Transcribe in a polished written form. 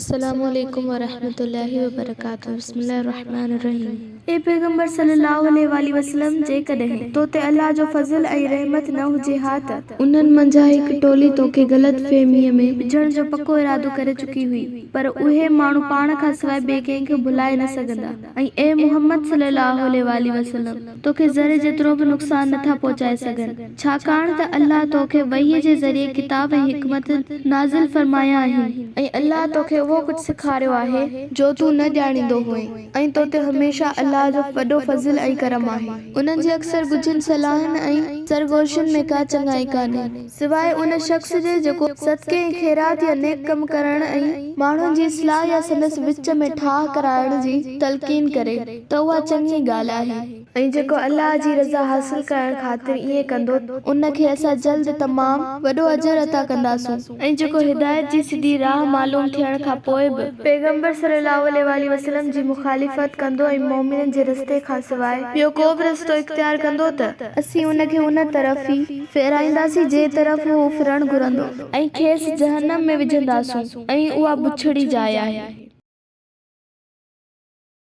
अस्सलामुअलैकुम वरहमतुल्लाहि वबरकातुहू। बिस्मिल्लाहिर्रहमानिर्रहीम। ए पैगंबर सल्लल्लाहु अलैहि वसल्लम जेकॾहिं तो ते अल्लाह जो फज़ल ऐं रहमत न हुजे हा त उन्हनि मंझां हिकु टोली तोखे ग़लत फ़हमीअ में विझण जो पको इरादो करे चुकी हुई, पर उहे माण्हू पाण खां सवाइ ॿिए कंहिंखे भुलाए न सघंदा। ऐं ए मुहम्मद सल्लल्लाहु अलैहि वसल्लम तोखे ज़रे जेतिरो बि नुक़सान नथा पहुचाए सघनि, छाकाणि त अल्लाह तोखे वहीअ जे ज़रिए किताब ऐं हिकमत नाज़िल फरमाया आहिनि ऐं अल्लाह तोखे उहो कुझु सेखारियो आहे जो तूं न ॼाणींदो हुएं, ऐं तो ते हमेशा अल्लाह जो वॾो फज़ल ऐं करम आहे। उन्हनि जे अक्सर गुझनि सलाहनि ऐं सरगोशियुनि में का चङाई कान्हे सवाइ उन शख़्स जे जेको सदके ऐं ख़ैरात या नेक कम करण ऐं माण्हुनि जी इस्लाह या संदसि विच में ठाह कराइण जी तलक़ीन करे त उहा चङी ॻाल्हि आहे। ऐं जेको अल्लाह जी रज़ा हासिल करण ख़ातिर ईअं कंदो उनखे असां जल्द तमामु वॾो अजर अता कंदासूं। ऐं जेको हिदायत जी सिधी राह मालूम थियण खां पोइ बि पैगंबर सल्लल्लाहु अलैहि वसल्लम जी मुखालिफ़त कंदो ऐं मोमिननि जे रस्ते खां सवाइ ॿियो को बि रस्तो इख्तियार कंदो त असीं उनखे उन तरफ़ ई फेराईंदासीं जे तरफ़ हू फिरण घुरंदो ऐं खेसि जहन्नम में विझंदासूं ऐं उहा बुछड़ी जाइ आहे।